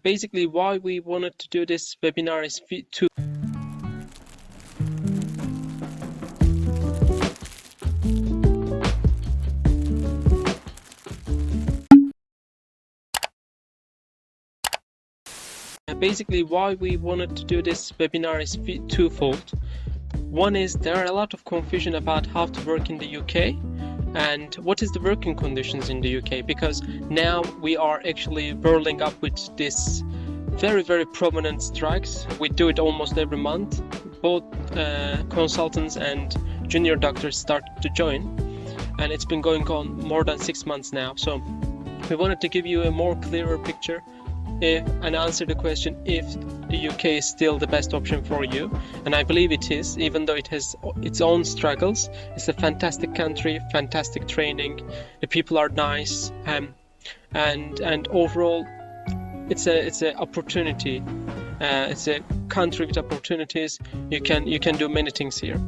Basically, why we wanted to do this webinar is to twofold. One is there are a lot of confusion about how to work in the UK and what is the working conditions in the UK, because now we are actually whirling up with this very prominent strikes. We do it almost every month. Both consultants and junior doctors start to join, and it's been going on more than 6 months now. So we wanted to give you a more clearer picture and answer the question if the UK is still the best option for you. And I believe it is, even though it has its own struggles. It's a fantastic country, fantastic training, the people are nice, and overall it's a opportunity. It's a country with opportunities. You can do many things here.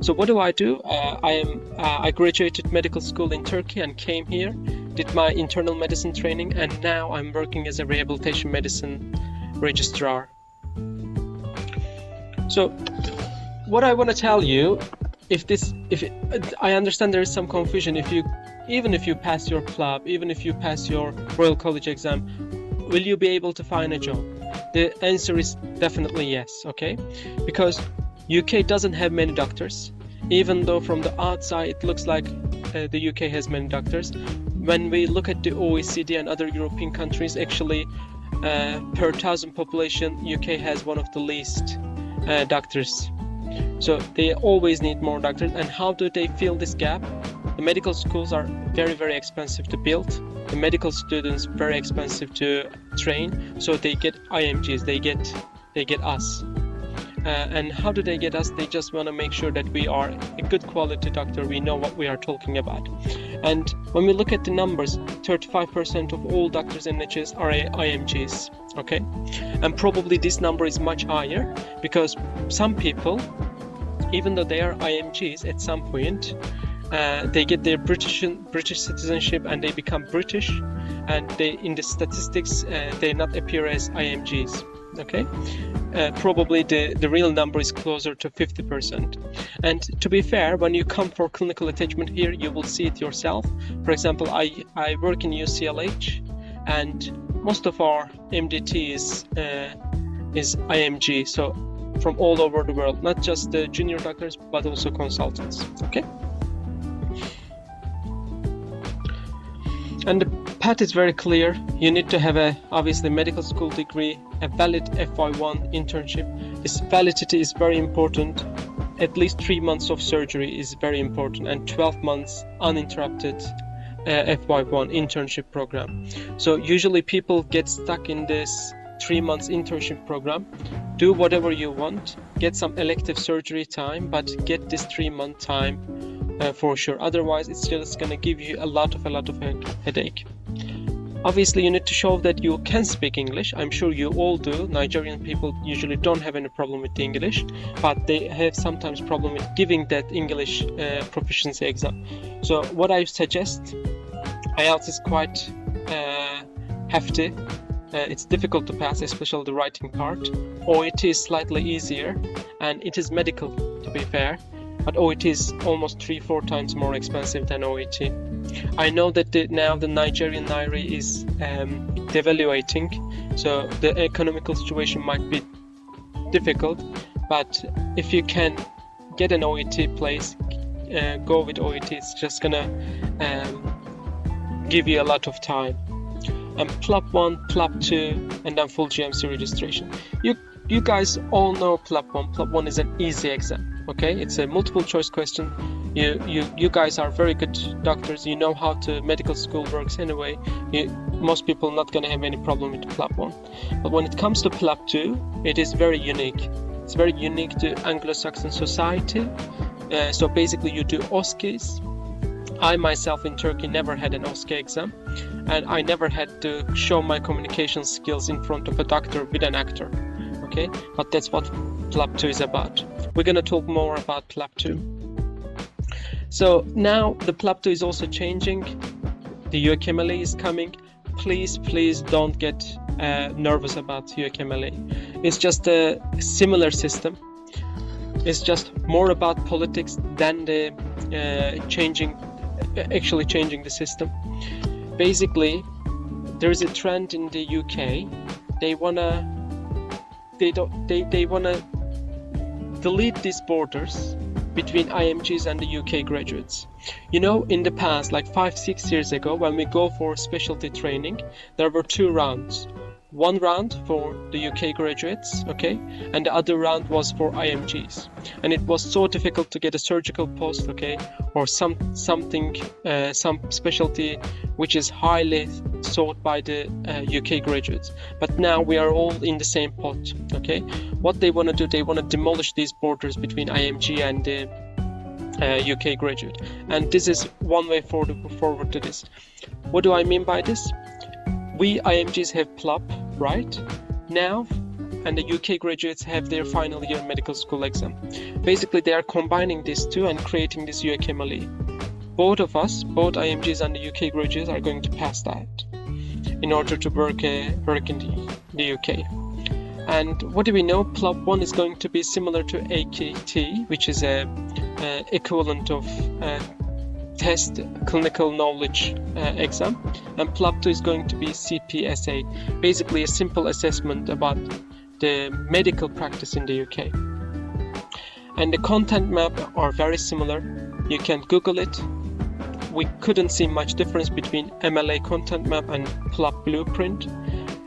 So what do? I graduated medical school in Turkey and came here, did my internal medicine training, and now I'm working as a rehabilitation medicine registrar. So what I want to tell you, I understand there is some confusion. Even if you pass your PLAB, even if you pass your Royal College exam, will you be able to find a job? The answer is definitely yes, okay? Because UK doesn't have many doctors, even though from the outside it looks like the UK has many doctors. When we look at the OECD and other European countries, actually per 1,000 population, UK has one of the least doctors. So they always need more doctors. And how do they fill this gap? The medical schools are very expensive to build. The medical students very expensive to train, so they get IMGs, they get us. And how do they get us? They just want to make sure that we are a good quality doctor, we know what we are talking about. And when we look at the numbers, 35% of all doctors in NHS are IMGs, okay? And probably this number is much higher, because some people, even though they are IMGs at some point, they get their British citizenship and they become British, and in the statistics they not appear as IMGs. Okay, probably the real number is closer to 50%. And to be fair, when you come for clinical attachment here, you will see it yourself. For example, I work in UCLH, and most of our MDT is IMG, so from all over the world, not just the junior doctors but also consultants. Okay. And the path is very clear. You need to have obviously medical school degree, a valid FY1 internship. This validity is very important. At least 3 months of surgery is very important, and 12 months uninterrupted FY1 internship program. So usually people get stuck in this 3 months internship program. Do whatever you want, get some elective surgery time, but get this 3-month time for sure. Otherwise, it's just gonna give you a lot of headache. Obviously, you need to show that you can speak English. I'm sure you all do. Nigerian people usually don't have any problem with the English, but they have sometimes problem with giving that English proficiency exam. So what I suggest, IELTS is quite hefty. It's difficult to pass, especially the writing part. OET is slightly easier, and it is medical, to be fair. But OET is almost 3-4 times more expensive than OET. I know that now the Nigerian Naira is devaluating, so the economical situation might be difficult, but if you can get an OET place, go with OET. It's just gonna give you a lot of time. And PLAB 1, PLAB 2, and then full GMC registration. You guys all know PLAB 1. PLAB 1 is an easy exam. Okay, it's a multiple choice question. You guys are very good doctors. You know how medical school works anyway. Most people not gonna have any problem with PLAB 1. But when it comes to PLAB 2, it is very unique. It's very unique to Anglo-Saxon society. So basically, you do OSCEs. I myself in Turkey never had an OSCE exam, and I never had to show my communication skills in front of a doctor with an actor. Okay, but that's what PLAB 2 is about. We're going to talk more about PLAB 2. So now the PLAB 2 is also changing. The UKMLA is coming. Please don't get nervous about UKMLA. It's just a similar system. It's just more about politics than the actually changing the system. Basically, there is a trend in the UK. They wanna delete these borders between IMGs and the UK graduates. You know, in the past, like 5-6 years ago, when we go for specialty training, there were 2 rounds. One round for the UK graduates, okay, and the other round was for IMGs. And it was so difficult to get a surgical post, okay, or some specialty which is highly sought by the UK graduates. But now we are all in the same pot, okay. What they want to do, they want to demolish these borders between IMG and the UK graduate, and this is one way forward to this. What do I mean by this? We IMGs have PLAB right now, and the UK graduates have their final year medical school exam. Basically, they are combining these two and creating this UKMLA. Both of us, both IMGs and the UK graduates, are going to pass that in order to work in the UK. And what do we know? PLAB 1 is going to be similar to AKT, which is a equivalent of test clinical knowledge exam, and PLAB 2 is going to be CPSA, basically a simple assessment about the medical practice in the UK. And the content map are very similar. You can Google it. We couldn't see much difference between MLA content map and PLAB blueprint.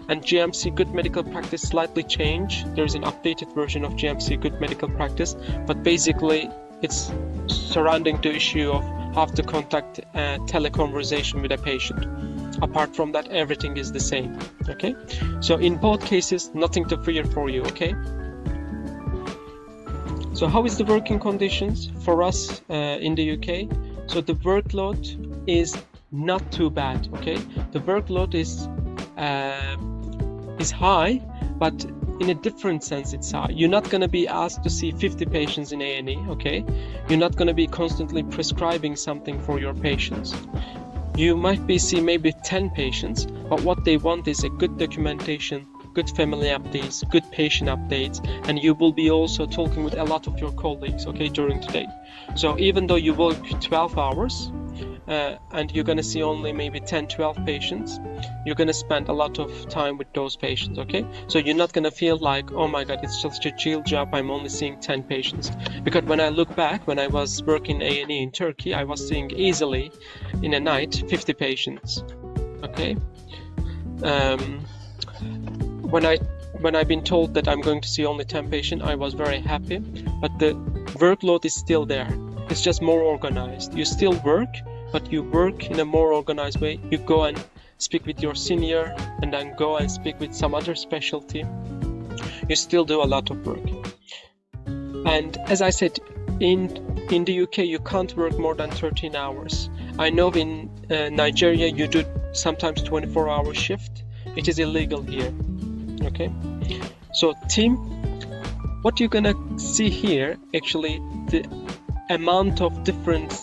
And GMC Good Medical Practice slightly changed. There's an updated version of GMC Good Medical Practice, but basically it's surrounding the issue of how to contact a teleconversation with a patient. Apart from that, everything is the same, okay? So in both cases, nothing to fear for you, okay? So how is the working conditions for us in the UK? So the workload is not too bad, okay? The workload is high, but in a different sense it's high. You're not going to be asked to see 50 patients in A&E, okay? You're not going to be constantly prescribing something for your patients. You might be seeing maybe 10 patients, but what they want is a good documentation, good family updates, good patient updates, and you will be also talking with a lot of your colleagues, okay, during the day. So even though you work 12 hours, and you're going to see only maybe 10-12 patients, you're going to spend a lot of time with those patients, okay? So you're not going to feel like, oh my god, it's just a chill job, I'm only seeing 10 patients. Because when I look back, when I was working A&E in Turkey, I was seeing easily in a night 50 patients, okay? When I've been told that I'm going to see only 10 patients, I was very happy, but the workload is still there. It's just more organized. You still work, but you work in a more organized way. You go and speak with your senior, and then go and speak with some other specialty. You still do a lot of work. And as I said, in the UK, you can't work more than 13 hours. I know in Nigeria, you do sometimes 24-hour shift. It is illegal here, okay? So team, what you're gonna see here, actually, the amount of different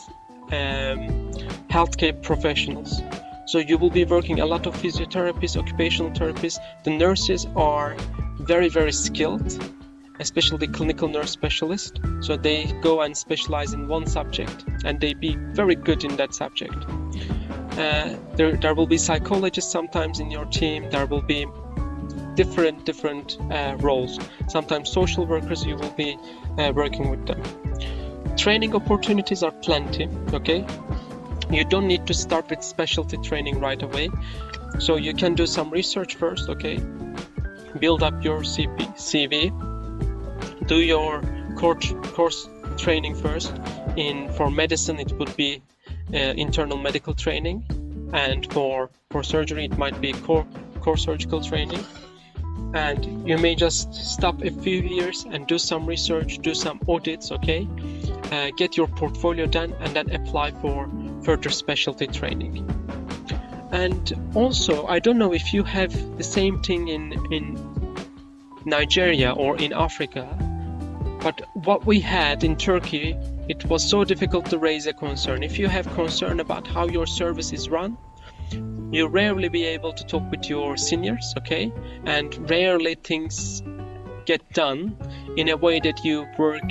healthcare professionals. So you will be working a lot of physiotherapists, occupational therapists. The nurses are very, very skilled, especially clinical nurse specialists. So they go and specialize in one subject, and they be very good in that subject. There will be psychologists sometimes in your team. There will be different roles. Sometimes social workers, you will be working with them. Training opportunities are plenty, okay? You don't need to start with specialty training right away. So you can do some research first, okay? Build up your CV. Do your course training first. For medicine, it would be internal medical training. And for surgery, it might be core surgical training. And you may just stop a few years and do some research, do some audits, okay? Get your portfolio done, and then apply for further specialty training. And also, I don't know if you have the same thing in Nigeria or in Africa, but what we had in Turkey, it was so difficult to raise a concern. If you have concern about how your service is run, you rarely be able to talk with your seniors, okay? And rarely things get done in a way that you work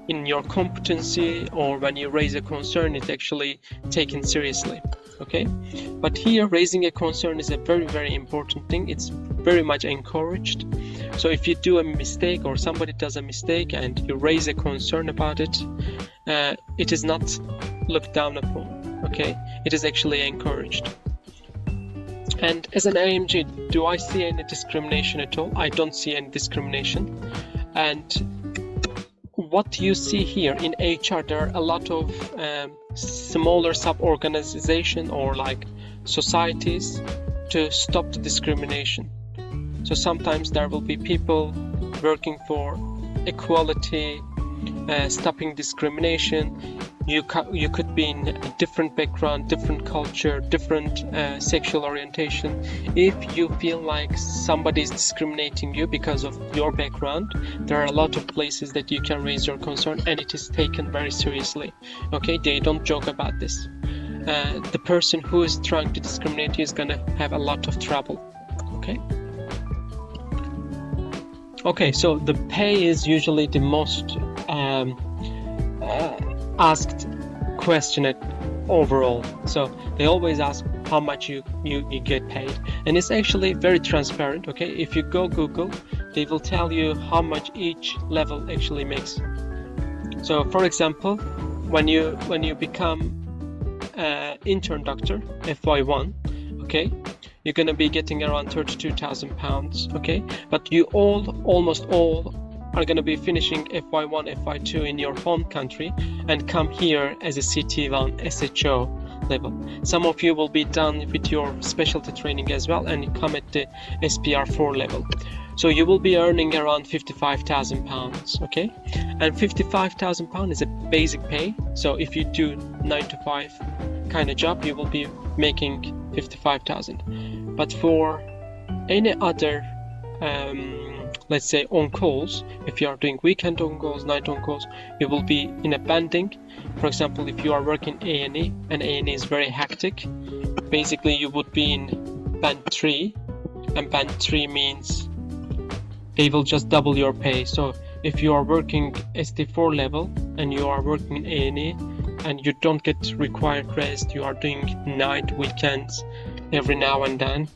in your competency, or when you raise a concern, it's actually taken seriously, okay? But here, raising a concern is a very, very important thing. It's very much encouraged. So if you do a mistake, or somebody does a mistake and you raise a concern about it, it is not looked down upon, okay? It is actually encouraged. And as an IMG, do I see any discrimination at all? I don't see any discrimination. And what you see here in HR, there are a lot of smaller sub-organizations or like societies to stop the discrimination. So sometimes there will be people working for equality, stopping discrimination. You could be in a different background, different culture, different sexual orientation. If you feel like somebody is discriminating you because of your background, there are a lot of places that you can raise your concern, and it is taken very seriously. Okay, they don't joke about this. The person who is trying to discriminate you is gonna have a lot of trouble. Okay. Okay, so the pay is usually the most asked question overall. So they always ask how much you get paid, and it's actually very transparent. Okay, if you go Google, they will tell you how much each level actually makes. So for example, when you become intern doctor FY1, okay, you're gonna be getting around £32,000, okay? But you almost all are gonna be finishing FY1, FY2 in your home country and come here as a CT1 SHO level. Some of you will be done with your specialty training as well and come at the SPR4 level. So you will be earning around £55,000, okay? And £55,000 is a basic pay. So if you do 9 to 5 kind of job, you will be making 55,000. But for any other let's say on calls, if you are doing weekend on calls, night on calls, you will be in a banding. For example, if you are working A&E and A&E is very hectic, basically you would be in band 3, and band 3 means they will just double your pay. So if you are working ST4 level and you are working in A&E and you don't get required rest, you are doing night, weekends every now and then,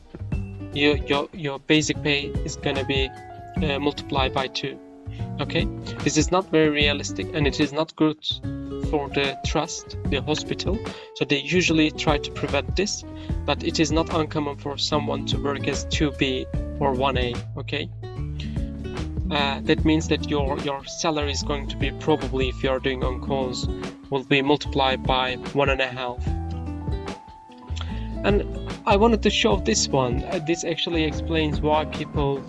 your basic pay is gonna be multiplied by 2. Okay, this is not very realistic, and it is not good for the trust, the hospital. So they usually try to prevent this, but it is not uncommon for someone to work as 2B or 1A. Okay, that means that your salary is going to be, probably if you are doing on calls, will be multiplied by 1.5. And I wanted to show this one. This actually explains why people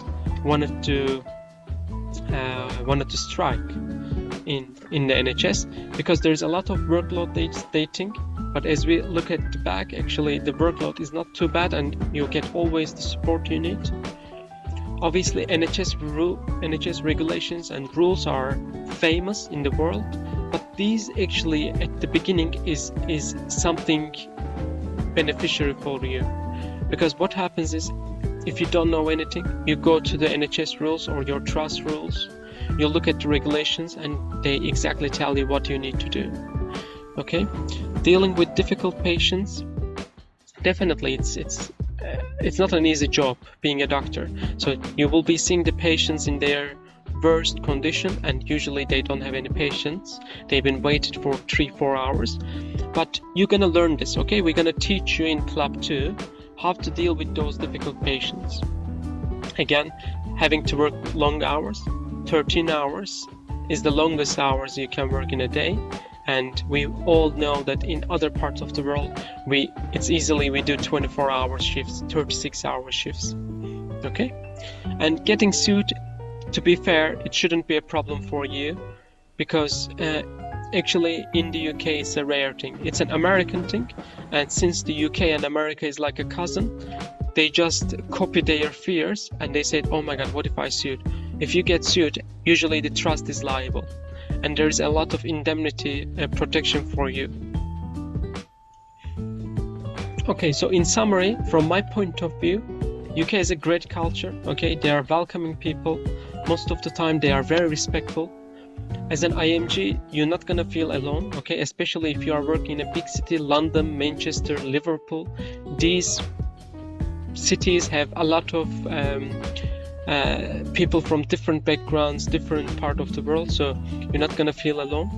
wanted to strike in the NHS, because there's a lot of workload dating. But as we look at the back, actually the workload is not too bad, and you get always the support you need. Obviously, NHS regulations and rules are famous in the world, but these actually at the beginning is something beneficiary for you, because what happens is, if you don't know anything, you go to the NHS rules or your trust rules, you look at the regulations and they exactly tell you what you need to do. Okay, dealing with difficult patients, definitely it's not an easy job being a doctor. So you will be seeing the patients in their worst condition, and usually they don't have any patients. They've been waited for 3-4 hours. But you're gonna learn this, okay? We're gonna teach you in PLAB 2 how to deal with those difficult patients. Again, having to work long hours, 13 hours is the longest hours you can work in a day. And we all know that in other parts of the world, we do 24-hour shifts, 36-hour shifts, okay? And getting sued, to be fair, it shouldn't be a problem for you, because actually in the UK it's a rare thing. It's an American thing, and since the UK and America is like a cousin, they just copy their fears and they said, oh my god, what if I sued? If you get sued, usually the trust is liable, and there's a lot of indemnity protection for you. Okay, so in summary, from my point of view, UK is a great culture. Okay, they are welcoming people. Most of the time they are very respectful. As an IMG, you're not gonna feel alone, okay? Especially if you are working in a big city, London, Manchester, Liverpool. These cities have a lot of people from different backgrounds, different part of the world, so you're not gonna feel alone.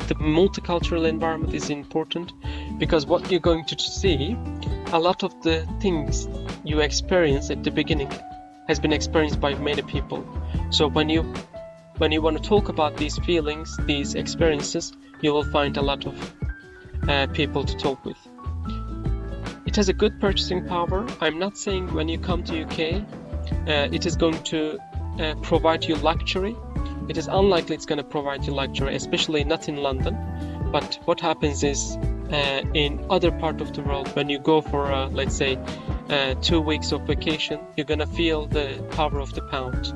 The multicultural environment is important because what you're going to see, a lot of the things you experience at the beginning has been experienced by many people. So when you want to talk about these feelings, these experiences, you will find a lot of people to talk with. It has a good purchasing power. I'm not saying when you come to UK, it is going to provide you luxury. It is unlikely it's going to provide you luxury, especially not in London. But what happens is in other part of the world, when you go for let's say 2 weeks of vacation, you're going to feel the power of the pound.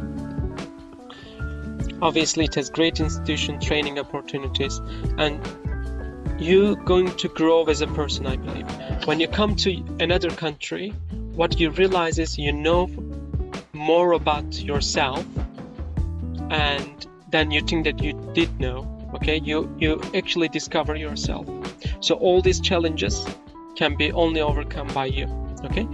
Obviously, it has great institution training opportunities, and you're going to grow as a person, I believe. When you come to another country, what you realize is you know more about yourself and than you think that you did know. Okay, you actually discover yourself. So all these challenges can be only overcome by you. Okay.